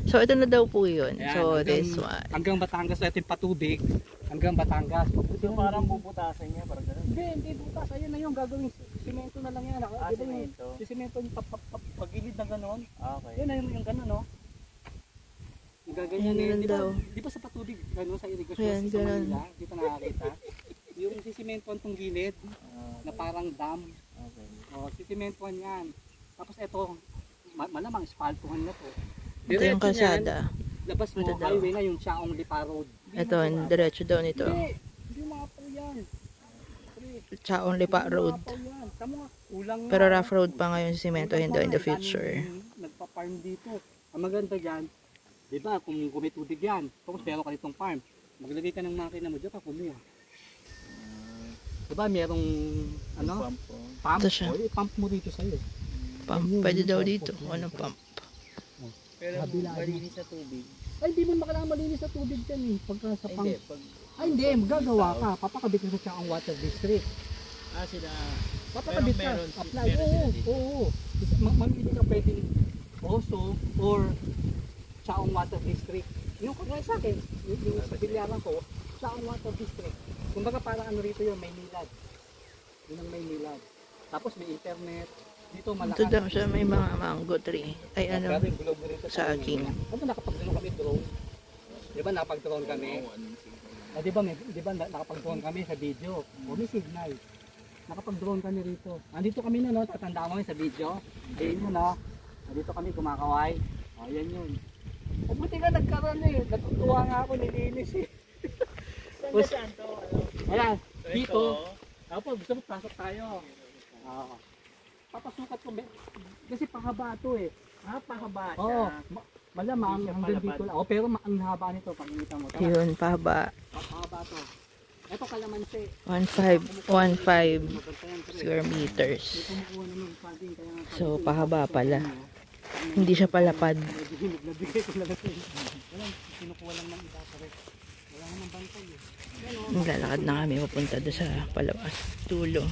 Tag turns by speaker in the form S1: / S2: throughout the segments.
S1: So ito na daw po yun.
S2: Ayan,
S1: So this one.
S2: Hanggang Batangas, ito yung patubig. Hanggang Batangas.
S3: So parang bubutasan niya, parang gano'n.
S2: Hindi butas. Ayun na yung gagawing simento na lang yan.
S3: Simento.
S2: Yung simento yung pagilid na gano'n.
S3: Okay.
S2: Yun na yung gano'n, no? Yung gaganyan
S1: Ayan,
S2: eh.
S1: daw.
S2: Di ba sa patubig, gano'n sa irigasyon
S1: Ayan,
S2: sa
S1: ganun.
S2: Manila? Dito nakakita. Yung sisimentoan tong gilid na parang dam.
S3: Okay.
S2: O, sisimentoan yan. Tapos ito, malamang espaltuhan na to.
S1: Ito yung kalsada.
S2: Labas mo,
S1: Ito daw.
S2: highway na yung Chaong Lipa Road.
S1: Ito, diretso daw nito.
S2: Hindi maapaw yan.
S1: Chaong Lipa Road.
S2: Maapaw yan. Tama nga, kulang nga.
S1: Pero rough road pa ngayon si Cemento daw in the future.
S2: Nagpa-farm dito. Ang maganda dyan, di ba, kung may tubig yan, tapos meron ka ditong farm, maglagay ka ng makina mo dyan, kumuha. Di ba, merong, ano, pump.
S1: Ito siya.
S2: O, pump mo dito sa'yo.
S1: Pump. Pwede daw dito. Anong pump?
S3: Pero
S2: Kabila,
S3: malinis sa tubig.
S2: Ay, di mo makailangan malinis sa tubig dyan eh. Pagka sa pang...
S3: Hindi, pag...
S2: Ay, hindi. Magagawa ka. Papakabit ka sa ang water district.
S3: sila...
S2: Papakabit ka.
S3: Meron
S2: Apply.
S3: sila
S2: Oo,
S3: dito.
S2: oo. Mamili ka pwedeng Oso or Chaong Water District. Yung kagaya sa akin, yung sa bilyaran ko, Chaong Water District. Kumbaga parang ano rito yun, may nilad. Yun ang may nilad. Tapos may internet. Dito malakas.
S1: Ito daw siya may mga mango tree. Ay ano,
S2: Pero yung globe rito
S1: sa aking.
S2: Ano nakapag-drone kami drone? Di ba nakapag-drone kami? Ah, di ba nakapag-drone kami sa video? O may signal. Nakapag-drone kami rito. Andito kami na, no? Tatandaan mo sa video. Ayun yun, no? Andito kami kumakaway. O, yan yun. O, buti nga nagkaroon eh. Natutuwa nga ako, nilinis eh.
S3: Saan to?
S2: Ayan, dito. Tapos gusto mo pasok tayo. Oo. Papasukat ko. Kasi pahaba ito eh.
S3: Pahaba siya.
S2: Oo. Malamang
S3: Hindi siya
S2: hanggang
S3: palapad.
S2: dito lang. O, pero ang haba nito, pagkita mo. Tama.
S1: Yun, pahaba.
S2: Pahaba to. Ito kalamansi.
S1: 1.5 square meters.
S2: Kumukuha na ng funding, kaya nga
S1: So, pahaba pala. Hindi siya palapad.
S2: nagbigay ko lang ito. Walang kinukuha lang ng iba pa rin. Wala namang bantay eh.
S1: Naglalakad na kami papunta doon sa palabas. Tulo.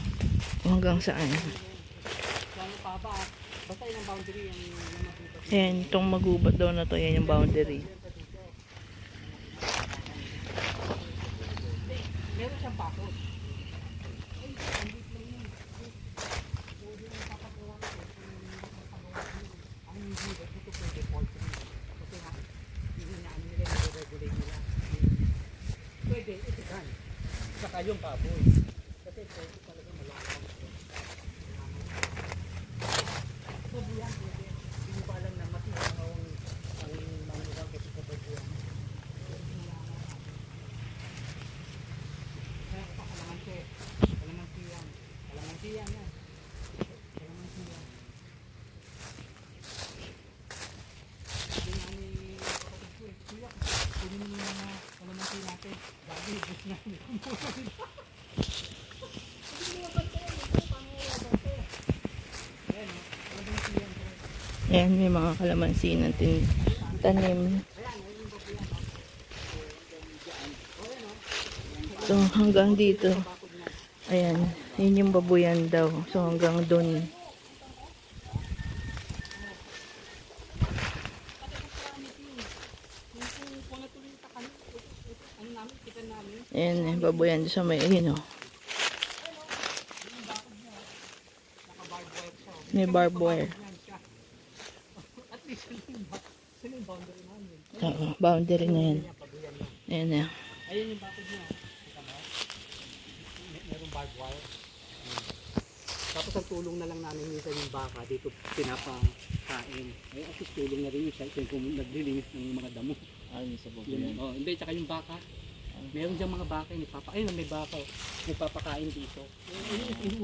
S1: Kung hanggang saan.
S2: Kaya pahaba. Basta yun ang boundary yung makita.
S1: Ayan, itong magubat daw na to. Yan yung boundary.
S2: Meron siyang pakot. Pwede, ito yan. Saka yung baboy. Kasi pwede talaga malakang. Baboy yan, pwede. Hindi ba alam na matinaw ang manugang kasi sa baboy yan. Kaya pa kalamansi. Kalamansi yan. Kalamansi yan yan. Kalamansi yan. Sabi nga ni kapatid ko eh, kuya, kunin mo yung mga kalamansi natin. Dami, gusto namin. Kumuha nila. Sabi mo naman tayo, paano naman tayo? Ayan o, kalamansi yan.
S1: Ayan, may mga kalamansi na tanim. So, hanggang dito. Ayan, yun yung babuyan daw. So, hanggang doon. Ayan, eh, babuyan doon sa may, ayun o. May barbed wire.
S2: At least, sino yung boundary namin?
S1: Oo, boundary na yan. Ayan na.
S2: Ayun yung bakod niya. Kita mo? Merong barbed wire. Tapos ang tulong na lang namin minsan yung baka dito pinapakain. Ay at least tulong na rin yung siya kung naglilinis ng mga damo.
S3: Ayun sa baboy.
S2: Oh, hindi, tsaka yung baka. Meron diyang mga baka yung ayun may baka. Nagpapakain dito.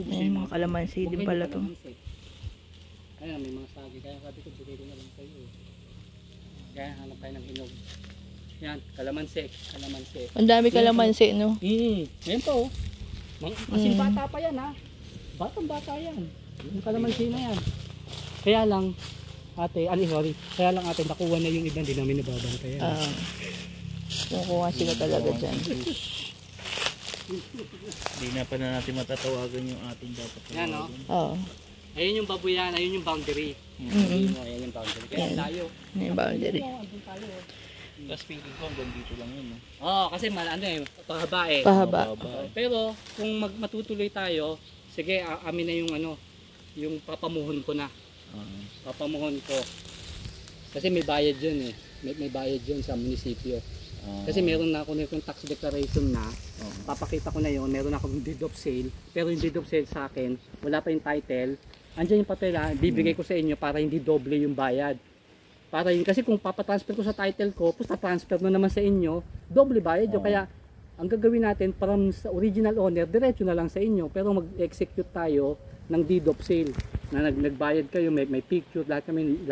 S1: Ayan, mga kalamansi din pala to.
S2: Ayun, may mga sagi. Kaya sabi ko, bigay ko na lang sa'yo. Kaya hanap tayo ng inog. Yan, kalamansi. Kalamansi.
S1: Ang dami kalamansi, no?
S2: Yan po. Kasi bata pa yan ha. Batang bata yan. Yung kalamansi na yan. Kaya lang, ate, sorry. Kaya lang ate, nakuha na yung iba, hindi namin nababantayan.
S1: Kukuha sila talaga dyan.
S3: Hindi na pa na natin matatawagan yung ating dapat
S2: Yan no?
S1: Oo.
S2: Ayun yung babuyan, ayun yung boundary.
S1: Mm-mm.
S2: Ayun yung boundary. Kaya
S1: Yan.
S2: layo.
S1: Yung boundary.
S2: Andun tayo.
S3: Tapos feeling ko hanggang dito lang yun.
S2: Oo, kasi ano eh, pahaba eh.
S1: Pahaba.
S2: Pero kung matutuloy tayo, sige, amin na yung yung papamuhon ko na. Papamuhon ko. Kasi may bayad yun eh. May bayad yun sa munisipyo. Kasi meron na ako na yung tax declaration na. Papakita ko na yun, meron ako yung deed of sale. Pero yung deed of sale sa akin, wala pa yung title. Andiyan yung papel ha, bibigay ko sa inyo para hindi doble yung bayad. Para yun, kasi kung papatransfer ko sa title ko, tapos na-transfer na naman sa inyo, doble bayad yun. Kaya ang gagawin natin, from sa original owner, diretso na lang sa inyo. Pero mag-execute tayo ng deed of sale. Na nagbayad kayo, may picture, lahat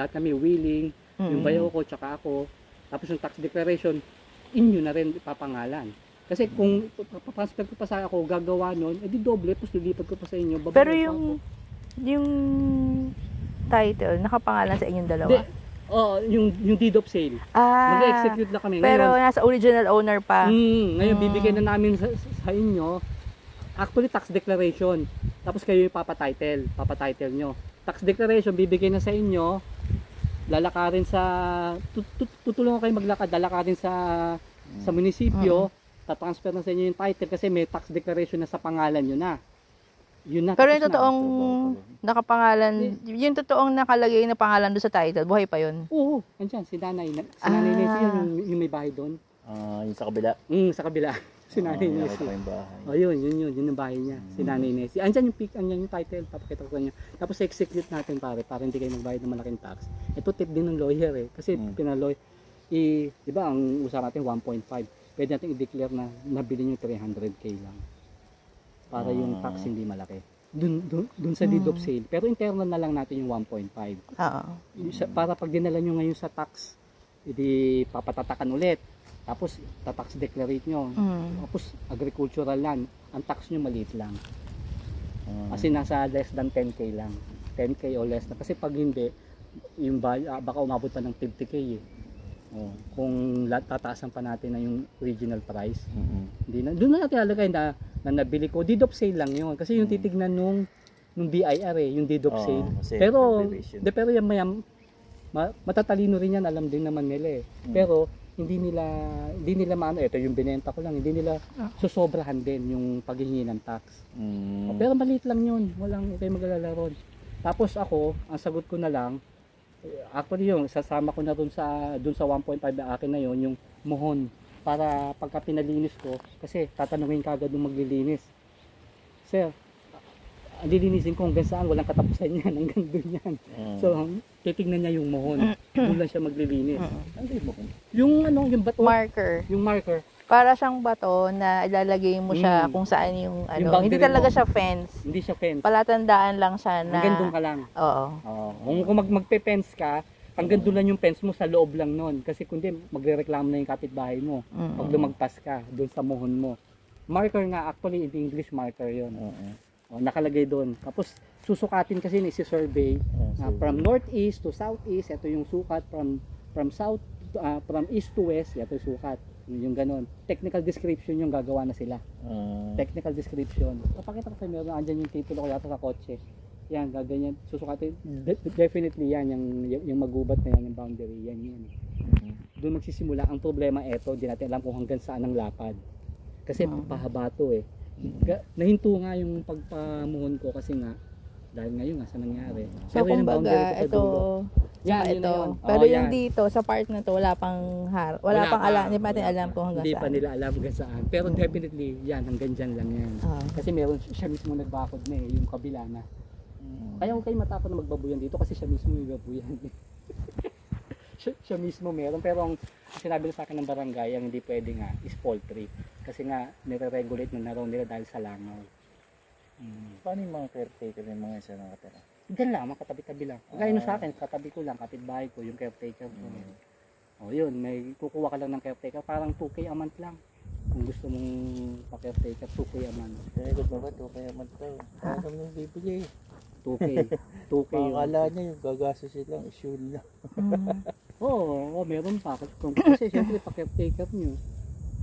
S2: kami willing. Yung bayaw ko, tsaka ako. Tapos yung tax declaration, inyo na rin ipapangalan. Kasi kung papatransfer ko pa sa ako, gagawa nun, edi doble, tapos lilipat ko pa sa inyo.
S1: Pero yung title, nakapangalan sa inyong dalawa?
S2: Yung deed of sale. Mag-execute na kami.
S1: Pero
S2: ngayon,
S1: nasa original owner pa.
S2: Ngayon, bibigay na namin sa inyo, actually tax declaration. Tapos kayo yung papatitle nyo. Tax declaration, bibigay na sa inyo, lalakarin sa, tutulungan kayo maglakad, lalakarin sa munisipyo, tatransfer na sa inyo yung title kasi may tax declaration na sa pangalan nyo na. Yun na.
S1: Pero yung totoong nakapangalan, yung totoong nakalagay na pangalan doon sa title, buhay pa yun?
S2: Oo, andyan, si Nanay Nancy, yung may bahay doon.
S3: Yung sa kabila.
S2: Sa kabila. Si Nanay Nancy.
S3: Yung bahay.
S2: Yun yung bahay niya. Si Nanay Nancy. Andyan yung title, papakita ko sa inyo. Tapos execute natin para hindi kayo magbayad ng malaking tax. Ito tip din ng lawyer eh. Kasi di ba ang usapan natin 1.5. Pwede natin i-declare na nabili nyo 300k lang. Para yung tax hindi malaki. Dun sa deed of sale. Pero internal na lang natin yung 1.5. Para pag dinala nyo ngayon sa tax, hindi papatatakan ulit. Tapos tax declarate nyo. Tapos agricultural land. Ang tax nyo maliit lang. Kasi nasa less than 10k lang. 10k o less na. Kasi pag hindi, yung baka umabot pa ng 50k eh. Kung tataasan pa natin na yung original price. Doon na natin alagay na nabili ko. Deed of sale lang yun. Kasi yung titignan nung BIR eh, yung deed of sale. Pero yan matatalino rin yan, alam din naman nila eh. Pero hindi nila maano, ito yung binenta ko lang, hindi nila susobrahan din yung paghihingi ng tax. Pero maliit lang yun, walang kayo mag-alala ron. Tapos ako, ang sagot ko na lang, actually yung sasama ko na dun sa 1.5 na akin na yun, yung muhon. Para pagka pinalinis ko, kasi tatanungin ka agad nung maglilinis. Sir, lilinisin ko hanggang saan, walang katapusan yan, hanggang dun yan. So, titignan niya yung muhon. Doon lang siya maglilinis. Yung bato.
S1: Marker.
S2: Yung marker.
S1: Para siyang bato na ilalagay mo siya kung saan yung hindi talaga siya fence.
S2: Hindi siya fence.
S1: Palatandaan lang siya na.
S2: Hanggang doon ka lang.
S1: Oo.
S2: Kung magpe-fence ka, hanggang doon lang yung fence mo, sa loob lang nun. Kasi kundi magrereklamo na yung kapitbahay mo. Pag lumagpas ka, doon sa muhon mo. Marker nga, actually in English marker yun. Nakalagay doon. Tapos susukatin kasi ni survey from northeast to southeast, ito yung sukat, from east to west, ito yung sukat. Yung ganon. Technical description yung gagawa na sila. Technical description. Papakita ko kayo, meron andyan yung titulo ko yata sa kotse. Yan, gaganyan. Susukatin. Definitely yan, yung magubat na yan, yung boundary. Yan. Doon magsisimula. Ang problema eto, hindi natin alam kung hanggang saan ang lapad. Kasi pahaba to eh. Nahinto nga yung pagpamuhon ko kasi nga, dahil ngayon nga sa nangyari.
S1: So kumbaga, ito, ito. Pero yung dito, sa part na to, wala pang alam. Hindi pa natin alam kung hanggang
S2: saan. Hindi
S1: saan.
S2: pa nila alam hanggang saan. Pero definitely, yan, hanggang dyan lang yan. Kasi meron siya mismo nagbakod na eh, yung kabila na. Kaya huwag kayo matakot na magbabuyan dito kasi siya mismo may babuyan. siya mismo meron. Pero ang sinabi na sa akin ng barangay, ang hindi pwede nga is poultry. Kasi nga, nire-regulate na raw nila dahil sa langaw.
S3: Paano yung mga caretaker yung mga isa nakatira?
S2: Diyan lang, katabi-tabi lang. Kaya sa akin, katabi ko lang, kapitbahay ko, yung caretaker ko. Yun, may kukuha ka lang ng caretaker, parang 2K a month lang. Kung gusto mong pa-caretaker, 2K a month.
S3: Kaya ba ba 2K a month daw? Paano nang bibigay?
S2: 2K. 2K yun.
S3: Akala niya yung gagastos lang, issue lang.
S2: Oo, meron pa. Kasi siyempre pa-caretaker nyo.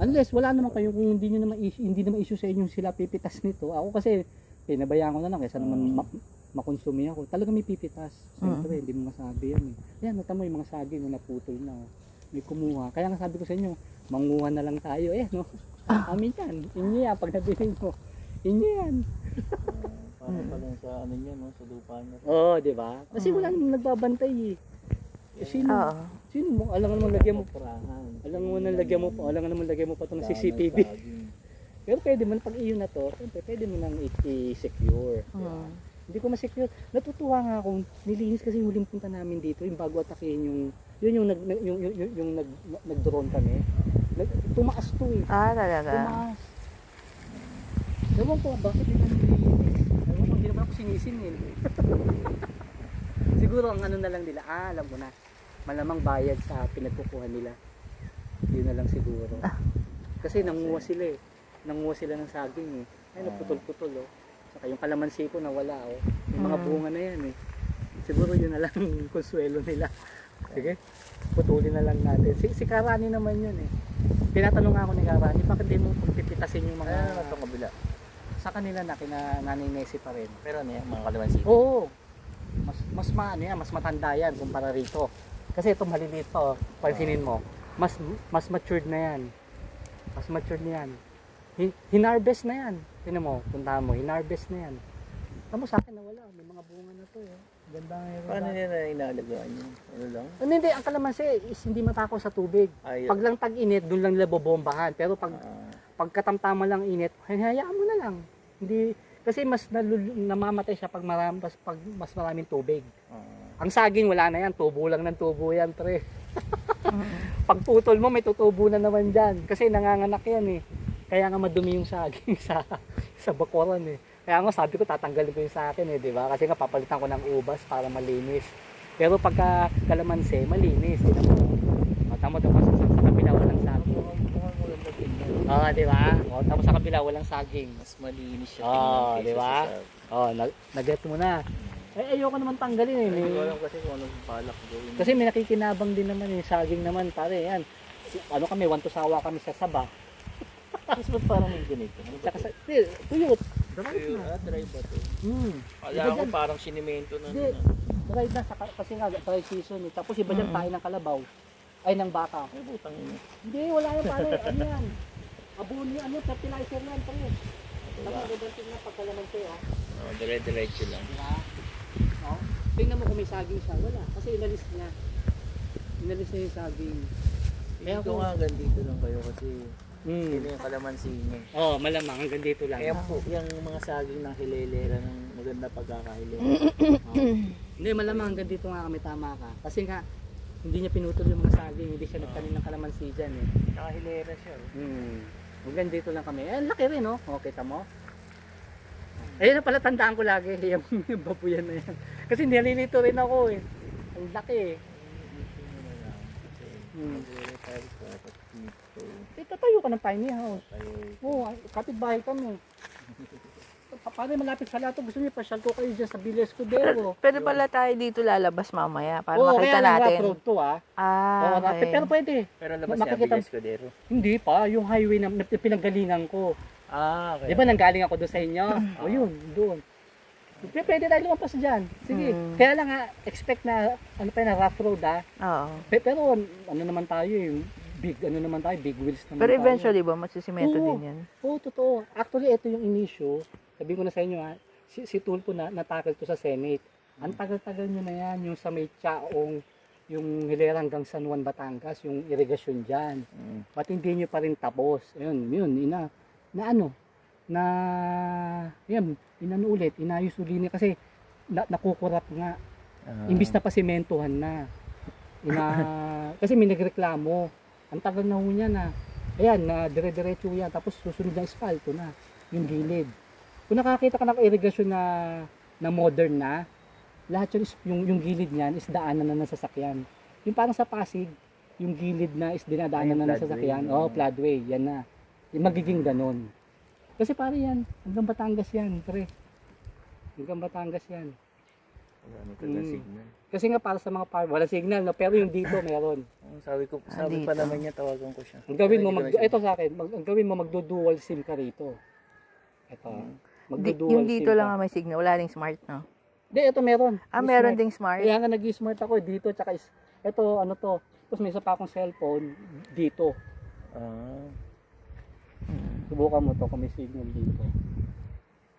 S2: Unless wala naman kayo, kung hindi naman issue sa inyo sila pipitas nito. Ako kasi pinabayaan ko na lang kaysa naman makonsumi ako, talaga may pipitas. Siyempre, hindi mo masabi yan eh. Yan, nata mo yung mga saging na naputol na. Oh. May kumuha. Kaya nga sabi ko sa inyo, manguha na lang tayo eh, no? Amin yan. Inyo yan, pag nabiling mo. Inyo yan.
S3: Parang pa lang sa ano niya, no? Sa lupa niya.
S2: Oo, di ba? Kasi wala namang nagbabantay eh. Sino? Sino mo? Alam mo lagyan mo. Alam mo na lagyan mo pa. Alam mo naman lagyan mo pa itong CCTV. Pero pwede mo, pag iyo na to, pwede mo nang i-secure. Hindi ko ma-secure. Natutuwa nga akong nilinis kasi yung huling punta namin dito, yung bago atakihin yung nag-drone kami. Tumaas to eh.
S1: Talaga.
S2: Tumaas. Ewan ko, bakit yun ang nilinis? Ewan ko, hindi naman ako sinisin eh. Siguro ang ano na lang nila, alam ko na. Malamang bayad sa pinagkukuha nila. Yun na lang siguro. Kasi nanguha sila eh. Nanguha sila ng saging eh. Ay, naputol-putol oh. Saka yung kalamansi ko nawala oh. Yung mga bunga na yan eh. Siguro yun na lang yung konsuelo nila. Sige, putulin na lang natin. Si Karani naman yun eh. Tinatanong nga ako ni Karani, bakit di mo pagpipitasin yung mga
S3: itong kabila?
S2: sa kanila na kina Nanay Nessie pa rin.
S3: Pero ano yan, mga kalamansi?
S2: Oo. Mas maano yan, mas matanda yan kumpara rito. Kasi ito maliliit pa oh. Pansinin mo, mas matured na yan. Mas matured na yan. Hinarvest na yan. Tingnan mo, puntahan mo, hinarvest na yan. Tama sa akin nawala, may mga bunga na to eh. Ganda nga yung
S3: Paano nila inalagaan yun? Ano lang?
S2: Hindi, ang kalamansi is hindi matakaw sa tubig. Pag lang tag-init, doon lang nila bobombahan. Pero pagkatamtama lang init, hayaan mo na lang. Hindi, kasi mas namamatay siya pag mas maraming tubig. Ang saging wala na yan, tubo lang ng tubo yan, pre. Pag putol mo, may tutubo na naman dyan. Kasi nanganganak yan eh. Kaya nga madumi yung saging sa bakuran eh. Kaya nga sabi ko tatanggalin ko yung sa akin eh, di ba? Kasi nga papalitan ko ng ubas para malinis. Pero pagka kalamansi, malinis. Tama sa kabila walang saging. Oo, di ba? O, tama sa kabila walang saging.
S3: Mas malinis siya.
S2: Oo, di ba? Oo, nag-get mo na. Eh, ayoko naman tanggalin eh.
S3: Hindi ko alam kasi kung anong balak gawin.
S2: Kasi may nakikinabang din naman eh. Saging naman, pare, yan. Ano kami, wantusawa kami sa Saba.
S3: Tapos ba't parang may ganito?
S2: Saka sa, tuyot.
S3: Dry ba ito?
S2: Alam
S3: ko parang sinimento na.
S2: Hindi, dry na, kasi nga, dry season eh. Tapos iba dyan tayo ng kalabaw. Ay, ng baka.
S3: Ay, butang yun.
S2: Hindi, wala yan pare. Ano yan? Abono yan, fertilizer yan, pare. Tapos ibanting na pagkalamansi, oh.
S3: Dire-diretso lang.
S2: Diba? No? Tingnan mo kung may saging siya. Wala, kasi inalis niya. Inalis niya yung saging.
S3: Kaya ko nga hanggang dito lang kayo kasi yun yung kalamansi niya.
S2: Oo, malamang hanggang dito lang.
S3: Kaya po, yung mga saging ng hilelera ng maganda pagkakahilera.
S2: Hindi, malamang hanggang dito nga kami, tama ka. Kasi nga, hindi niya pinutol yung mga saging, hindi siya nagtanim ng kalamansi dyan eh.
S3: Nakahilera siya.
S2: Hanggang dito lang kami. Eh, laki rin oh. O, kita mo? Ayun na pala, tandaan ko lagi. Yung babuyan na yan. Kasi nililito rin ako eh. Ang laki eh. Tatayo ka ng tiny house. Oo, kapitbahay kami. Paano malapit sa lato, gusto niyo pasyal ko kayo dyan sa Villa Escudero.
S1: Pwede pala tayo dito lalabas mamaya para
S2: Oo,
S1: makita
S2: kaya lang
S1: natin.
S2: rough road to ah.
S1: Okay.
S2: Pero pwede.
S3: Pero labas
S2: Makikita-
S3: siya Villa Escudero.
S2: Hindi pa, yung highway na pinanggalingan ko.
S3: Okay.
S2: Di ba nanggaling ako doon sa inyo? O yun, doon. Pwede tayo lumampas dyan. Sige. Kaya lang expect na, ano pa yun, na rough road ah.
S1: Oo.
S2: Pero ano naman tayo eh, big wheels naman
S1: Pero
S2: tayo.
S1: eventually ba, masisimento
S2: Oo.
S1: din yan?
S2: Oo, totoo. Actually, ito yung inisyo. Sabi ko na sa inyo ha, si Tulpo na natakil to sa Senate. Ang tagal-tagal nyo na yan, yung sa may Chaong, yung hilera hanggang San Juan, Batangas, yung irigasyon dyan. Pati hindi nyo pa rin tapos. Ayun, inayos ulit niya kasi nakukurap nga. Imbis na pasimentohan na. Kasi may nagreklamo. Ang tagal na ho niya na. Ayan, na dire-diretso yan. Tapos susunod na asfalto na. Yung gilid. Kung nakakita ka ng irigasyon na modern na, lahat yung gilid niyan is daanan na ng sasakyan. Yung parang sa Pasig, yung gilid na is dinadaanan na ng sasakyan. Floodway. Yan na. Yung magiging ganon. Kasi pare yan, hanggang Batangas yan, pre. Hanggang Batangas yan.
S3: Signal.
S2: Kasi nga para sa mga walang signal, no? Pero yung dito meron.
S3: Sabi pa naman niya, tawagan ko siya.
S2: Ang gawin mo, ito sa akin, ang gawin mo, magdo-dual SIM ka rito. Ito, magdo-dual
S1: Yung dito
S2: SIM
S1: lang
S2: ka.
S1: ang may signal, wala ring smart, no?
S2: Hindi, ito meron.
S1: Meron
S2: Smart.
S1: ding smart.
S2: Kaya nga nag-smart ako dito, tsaka ito, ano to. Tapos may isa pa akong cellphone dito. Subukan mo to kung may signal dito.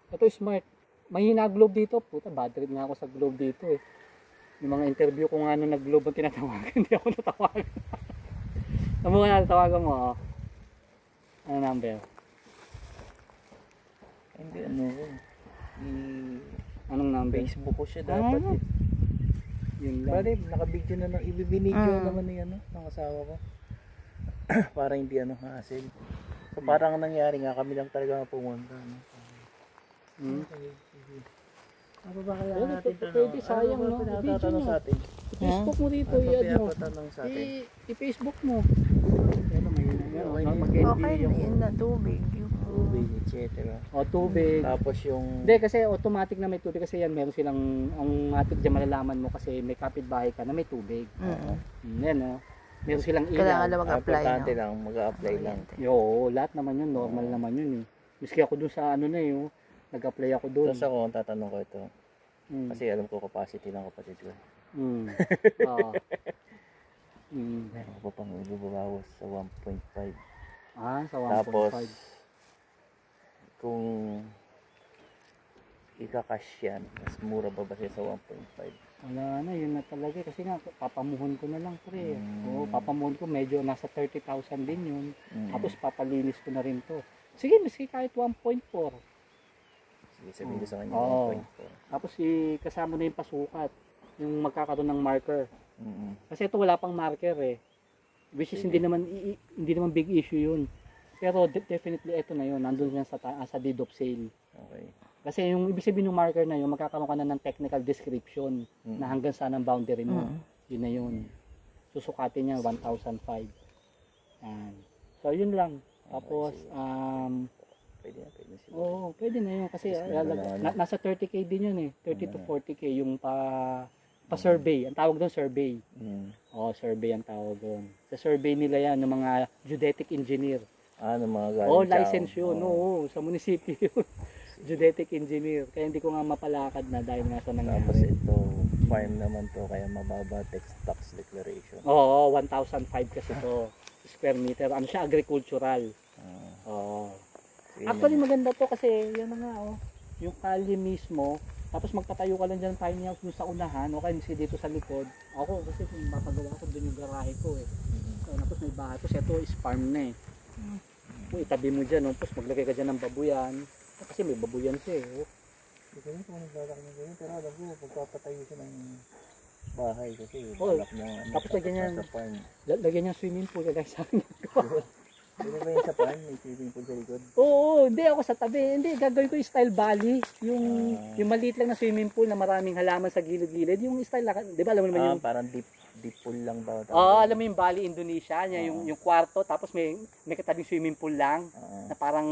S2: Ito smart. Mahina globe dito. Puta, bad trip nga ako sa globe dito eh. Yung mga interview ko nga nung nag-globe ang tinatawagan, hindi ako natawagan. Ano mo nga natawagan mo, oh. Ano number?
S3: Hindi, ano ko.
S2: Anong number?
S3: Facebook ko siya dapat eh.
S2: Yun lang.
S3: Bale, nakabidyo na lang. Ibibinidyo naman ni ano, ng asawa ko. Para hindi ano, hassle. So parang nangyari nga, kami lang talaga pumunta. No? Ano ba kaya natin tanong?
S2: Pwede, sayang, no?
S3: Pinatatanong sa atin.
S2: I-Facebook mo dito,
S3: Ano
S2: i-add mo.
S3: pinapatanong sa atin?
S2: I-Facebook mo. Pero mahina nga.
S1: Okay na yun na tubig.
S3: Tubig, etc.
S2: O, tubig.
S3: Tapos yung...
S2: Hindi, kasi automatic na may tubig. Kasi yan, meron silang, ang matik dyan malalaman mo kasi may kapitbahay ka na may tubig. Yan, no? Meron silang
S1: Kailangan
S2: ilaw.
S1: lang mag-apply.
S3: Importante
S1: No?
S3: lang, mag-a-apply lang.
S2: Yo, lahat naman yun, normal naman yun eh. Miski ako dun sa ano na yun, nag-apply ako dun.
S3: Tapos ako, ang tatanong ko ito. Kasi alam ko capacity ng kapatid ko.
S2: Oo.
S3: Meron ko pa pang ibubawas sa 1.5.
S2: Sa 1.5.
S3: Tapos, kung ika-cash yan, mas mura ba siya sa 1.5?
S2: Wala na, yun na talaga. Kasi nga, papamuhon ko na lang pre. Oo, papamuhon ko, medyo nasa 30,000 din yun. Tapos papalinis ko na rin to. Sige, miski kahit 1.4.
S3: Sige, sabihin ko sa kanya 1.4.
S2: Tapos kasama na yung pasukat. Yung magkakaroon ng marker. Kasi ito wala pang marker eh. Which is hindi naman big issue yun. Pero definitely ito na yun. Nandun yan sa deed of sale.
S3: Okay.
S2: Kasi yung ibig sabihin ng marker na yun, magkakaroon ka na ng technical description na hanggang saan ang boundary mo. Yun na yun. Susukatin niya 1,005. Yan. So yun lang. Tapos,
S3: pwede na sila.
S2: Oo, pwede na yun. Kasi nasa 30k din yun eh. 30 to 40k yung pa-survey. Ang tawag doon, survey. Oo, survey ang tawag doon. Sa survey nila yan, ng mga geodetic engineer.
S3: Ng mga galing
S2: Oo, license yun. Oo, sa munisipyo yun. Geodetic engineer. Kaya hindi ko nga mapalakad na dahil nga sa nangyari.
S3: Tapos ito, farm naman to, kaya mababa tax declaration.
S2: Oo, 1,005 kasi to square meter. Ano siya, agricultural. Oo. Actually maganda to kasi yan na nga yung kalye mismo. Tapos magtatayo ka lang dyan tiny house dun sa unahan. Okay, kasi dito sa likod. Ako kasi mapagawa ko dun yung garahe ko eh. So, tapos may bahay. Tapos ito is farm na eh. Itabi mo dyan, tapos maglagay ka dyan ng babuyan. Kasi may babuyan siya eh.
S3: Hindi ko rin kung naglalak na ganyan, pero alam ko, pagpapatayo siya ng bahay kasi balak niya
S2: tapos lagyan niya
S3: sa farm.
S2: Lagyan niya swimming pool kagaya sa akin.
S3: Hindi ba yung sa farm? May swimming pool sa likod?
S2: Oo, hindi ako sa tabi. Hindi, gagawin ko yung style valley. Yung maliit lang na swimming pool na maraming halaman sa gilid-gilid. Yung style, di ba alam mo naman yung...
S3: Parang deep pool lang ba?
S2: Oo, alam mo yung Bali, Indonesia, yung kwarto, tapos may katabing swimming pool lang, na parang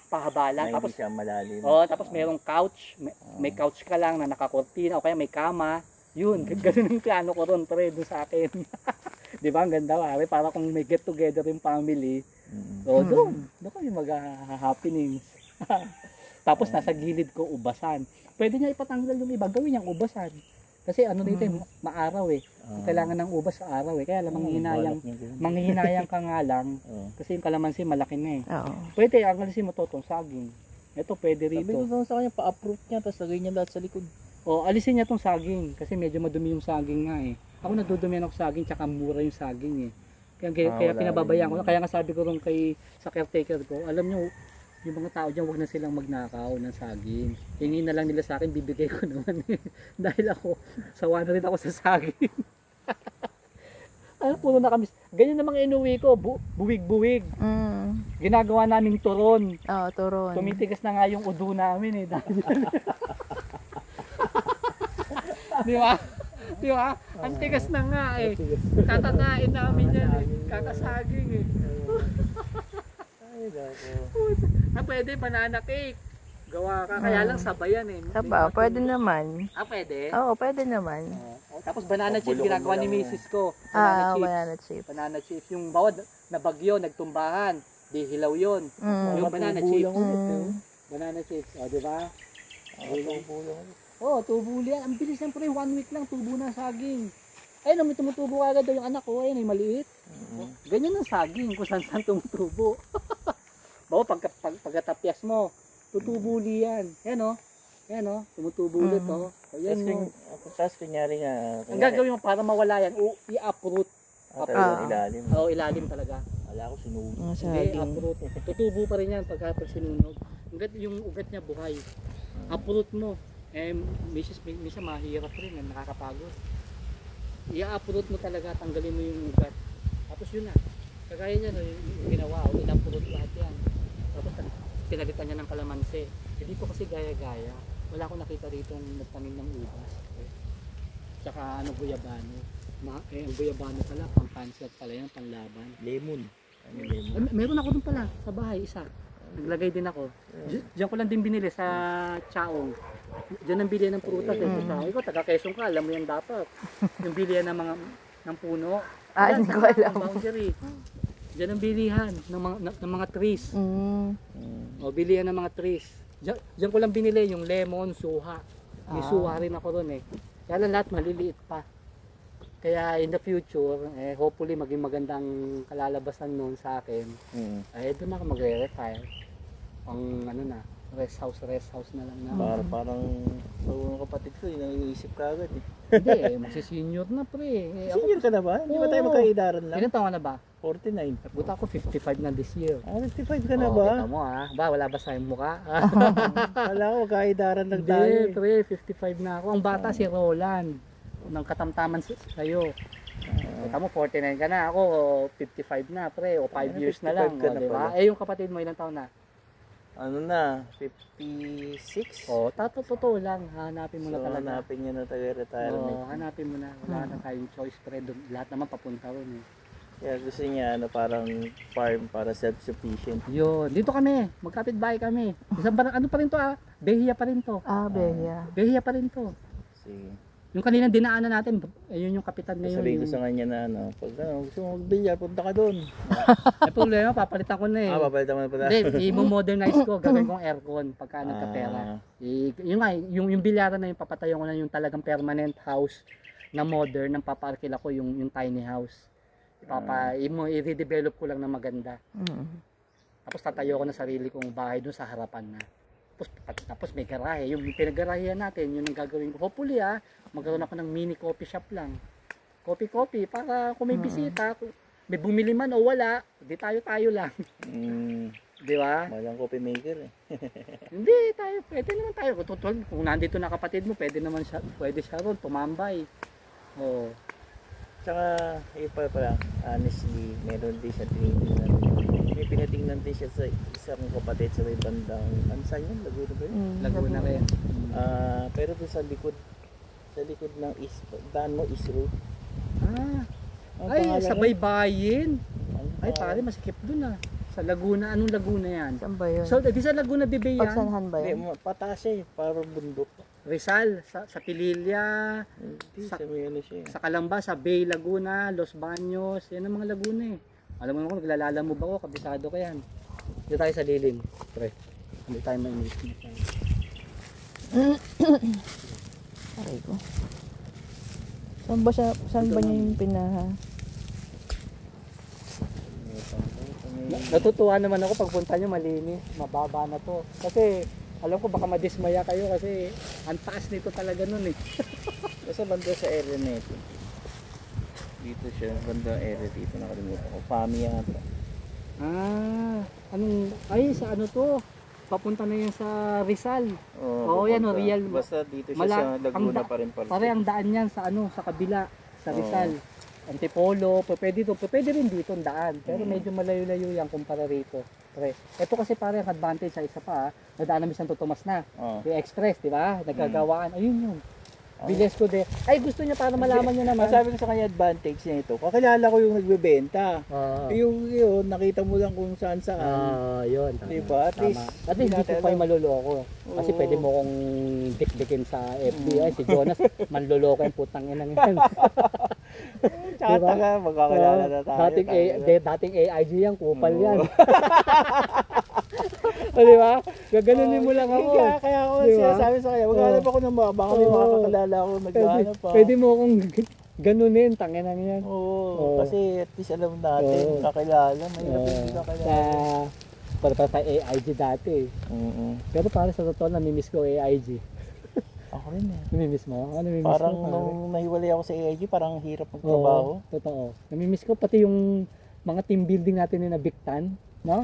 S2: pahaba lang.
S3: Na
S2: tapos,
S3: hindi siya malalim.
S2: Oo, tapos mayroong couch, may couch ka lang na nakakortina, o kaya may kama. Yun, ganun yung plano ko ron, pre, dun sa akin. Di ba, ang ganda, pare, para kung may get together yung family. So, doon kami mag-happenings. Tapos nasa gilid ko, ubasan. Pwede niya ipatanggal yung iba, gawin niyang ubasan. Kasi ano dito, maaraw eh. Kailangan ng ubas sa araw eh. Kaya lang manghihinayang ka nga lang. Kasi yung kalamansi malaki na eh. Pwede, angalisin mo to, itong saging. Ito pwede rito.
S3: Sabi ko sa kanya, pa-uproot niya, tapos lagay niya lahat sa likod.
S2: O, alisin niya itong saging. Kasi medyo madumi yung saging nga eh. Ako nadudumihan ako saging, tsaka mura yung saging eh. Kaya pinababayaan ko. Kaya nga sabi ko rin sa caretaker ko, alam nyo, yung mga tao dyan, wag na silang magnakaw ng saging. Hingin na lang nila sa akin, bibigay ko naman eh. Dahil ako, sawa na rin ako sa saging. Puno na kami. Ganyan namang inuwi ko, buwig-buwig. Ginagawa naming turon.
S1: Oo, turon.
S2: Tumitigas na nga yung udo namin eh. Dahil di ba? Di ba? Ang tigas na nga eh. Tatatayin namin yan eh. Kakasaging eh. Pwede banana cake. Gawa ka. Kaya lang sabayan eh.
S1: Saba, pwede naman.
S2: Pwede?
S1: Oo, pwede naman.
S2: Tapos banana chip ginagawa ni Mrs. ko. Banana chip. Banana chips. Yung bawad na bagyo, nagtumbahan. Di hilaw yun. Yung banana chips. Banana chips. O, di ba? Oo, tubo yan. Ang bilis yan, pre. 1 week lang, tubo na saging. Ayun, may tumutubo agad daw yung anak ko. Ayun, ay maliit. Ganyan ang saging kung saan tumutubo. Bawa, pagkatapyas mo, tutubuli yan. Yan o. Yan o, tumutubo ulit o. Ayan o.
S3: Tapos kunyari nga.
S2: Ang gagawin mo para mawala yan, i-uproot.
S3: Talagang ilalim.
S2: Oo, ilalim talaga.
S3: Wala ko sinubo.
S2: Hindi, uproot. Tutubo pa rin yan pag sinunog. Yung ugat niya buhay. Uproot mo. Eh, minsan mahirap rin, nakakapagod. I-uproot mo talaga, tanggalin mo yung ugat. Tapos yun na. Kagaya niya, no, yung ginawa, in-uproot lahat yan. Tapos pinalitan niya ng kalamansi. Hindi ko kasi gaya-gaya. Wala akong nakita rito nagtanim ng ubas. Tsaka guyabano. Ang guyabano pala, pang-pansat pala yan, pang-laban.
S3: Lemon. Ano lemon?
S2: Meron ako dun pala, sa bahay, isa. Naglagay din ako. Diyan ko lang din binili sa Chaong. Diyan ang bilihan ng prutas. Ikaw, taga Quezon ka, alam mo yan dapat. Yung bilihan ng puno.
S1: Hindi ko alam.
S2: Boundary. Diyan ang bilihan ng mga trees. O, bilihan ng mga trees. Diyan ko lang binili yung lemon, suha. May suha rin ako ron eh. Kaya lang lahat maliliit pa. Kaya in the future, hopefully maging magandang kalalabasan noon sa akin. Doon ako magre-retire. Ang rest house na lang na.
S3: Parang yung kapatid ko, yung naiisip ka agad eh.
S2: Hindi, magsisenior na pre.
S3: Senior ka na ba? Hindi ba tayo magkaidaran lang?
S2: Ilan taon ka na ba?
S3: 49.
S2: Buta ako 55 na this year.
S3: 55 ka na ba?
S2: Kita mo wala ba sa mukha?
S3: Wala ko, magkaidaran lang tayo.
S2: Hindi pre, 55 na ako. Ang bata si Roland. Ng katamtaman sa'yo. Kita mo 49 ka na, ako 55 na pre, o 5 years na lang, diba? Yung kapatid mo ilang taon na?
S3: Ano na, 56?
S2: Totoo lang, hanapin mo na talaga.
S3: Hanapin nyo na taga-retirement.
S2: Hanapin mo na, wala na tayong choice pre, lahat naman papunta ron eh.
S3: Kaya gusto niya parang farm para self-sufficient.
S2: Yun, dito kami, magkapit-bahay kami. Isang ano pa rin to Behia pa rin to.
S1: Behia.
S2: Behia pa rin to.
S3: Sige.
S2: Yung kanina dinaanan natin, ayun yung kapitan ngayon.
S3: Sabihin ko sa kanya na pag gusto mo magbilyar, punta ka doon.
S2: Ay problema, papalitan ko na eh.
S3: Papalitan mo na pala.
S2: Hindi, i-modernize ko, gagawin kong aircon pagka nagkapera. Yung bilyaran na yung papatayo ko na yung talagang permanent house na modern, nang paparkil ako yung tiny house. I-redevelop ko lang na maganda. Tapos tatayo ko na sarili kong bahay doon sa harapan na. Tapos may garahe, yung pinag-garahehan natin, yun ang gagawin ko. Hopefully magkaroon ako ng mini coffee shop lang. Coffee para kung may bisita, may bumili man o wala, di tayo lang. Di ba?
S3: Walang coffee maker eh.
S2: Hindi, pwede naman tayo. Kung nandito na kapatid mo, pwede siya ron, tumambay.
S3: Tsaka, pala, honestly, meron din siya tinignan. May pinatingnan din siya sa isang kapatid sa may bandang, saan yun? Laguna ba yun?
S2: Laguna rin.
S3: Pero doon sa likod ng daan mo is road.
S2: Sa Baybayin. Ay pare, masikip doon Sa Laguna, anong Laguna yan?
S1: Saan ba yun?
S2: So, di sa Laguna de Bay yan?
S1: Pagsanhan ba
S3: Hindi,
S1: yun?
S3: pataas eh, parang bundok.
S2: Rizal, sa Pililla,
S3: Hindi, sa may ano siya eh.
S2: sa Calamba, sa Bay Laguna, Los Baños, yan ang mga Laguna eh. Alam mo naman, naglalala mo ba ako, kabisado ka yan. Dito tayo sa lilim, pre. Hindi tayo mainis.
S1: Aray ko. Saan ba niya yung pinaha?
S2: Natutuwa naman ako pagpunta nyo malinis, mababa na to. Kasi alam ko baka madismaya kayo kasi ang taas nito talaga nun eh.
S3: Kasi banda sa area na ito. Dito siya, banda area dito, nakalimutan ko. Pami yata.
S2: Sa ano to? Papunta na yan sa Rizal. Yan o, Real.
S3: Basta dito siya sa Laguna pa rin.
S2: Pare ang daan yan sa sa kabila, sa Rizal. Antipolo, pwede rin dito ang daan. Pero medyo malayo-layo yan kumpara rito. Pre. Ito kasi pare ang advantage sa isa pa, nadaan namin Santo Tomas na. Yung express, di ba? Nagkagawaan. Ayun yun. Bilis ko din. Ay, gusto niya para malaman niyo naman.
S3: Sabi ko sa kanya advantage niya ito. Kakilala ko yung nagbebenta. Yung nakita mo lang kung saan.
S2: Yun.
S3: Diba? At least
S2: hindi ko pa yung maluloko. Kasi pwede mo kong dikdikin sa FBI. Si Jonas, manluloko yung putang inang yan.
S3: Tsaka taga, magkakilala na tayo.
S2: Dating AIG yan, kupal yan. O, di ba? Gaganunin mo lang ako.
S3: Kaya ako
S2: Di ba?
S3: sinasabi sa kanya, maghanap ako ng mga, baka may
S2: Oo.
S3: makakakilala ako naghahanap pa.
S2: Pwede mo akong ganunin, tangin na yan.
S3: Oo,
S2: Oo.
S3: kasi at least alam natin,
S2: Oo.
S3: kakilala, mahirap hindi kakilala.
S2: Para sa AIG dati. Pero para sa totoo, namimiss ko AIG.
S3: Ako rin eh.
S2: Namimiss mo? Ano namimiss
S3: Parang
S2: mo?
S3: nung nahiwalay ako sa AIG, parang hirap magtrabaho.
S2: Oo, totoo. Namimiss ko pati yung mga team building natin ni Nabiktan, no?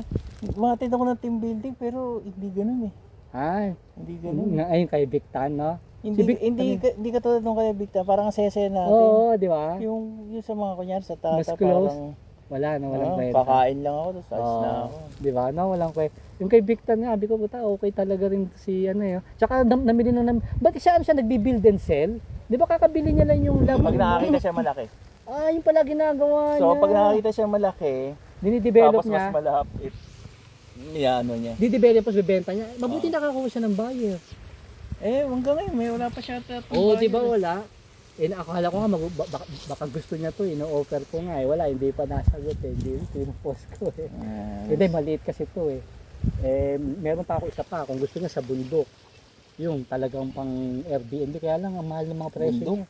S3: Matid ako ng team building pero hindi ganun eh.
S2: Ay,
S3: Hindi ganun.
S2: ayun kay Biktan, no?
S3: Hindi,
S2: Vic-
S3: hindi katulad nung kay Victor, parang ang sese natin.
S2: Oo, di ba?
S3: Yung sa mga kunyari sa
S2: Mas
S3: tata,
S2: close.
S3: parang
S2: Wala na, walang kwenta.
S3: kakain lang ako, tapos alis na ako.
S2: Di ba? No, walang kwenta. Yung kay Biktan nga, sabi ko, puta, okay talaga rin si ano yun. Tsaka namili na ba't siya nagbi-build and sell? Di ba kakabili niya lang yung lab?
S3: Pag nakakita siya malaki.
S2: Yung pala ginagawa niya.
S3: So pag nakakita siya malaki,
S2: dinidevelop
S3: tapos
S2: niya.
S3: mas malapit, ano niya.
S2: Di-develop tapos bibenta niya. Mabuti nakakuha siya ng buyer.
S3: Hanggang ngayon, may wala pa siya
S2: Oo, di ba wala? Akala ko nga, baka gusto niya to, ino-offer ko nga eh. Wala, hindi pa nasagot eh. Hindi, pinupost ko eh. Hindi, maliit kasi to eh. Meron pa ako isa pa, kung gusto niya sa bundok. Yung talagang pang Airbnb, kaya lang ang mahal ng mga presyo niya.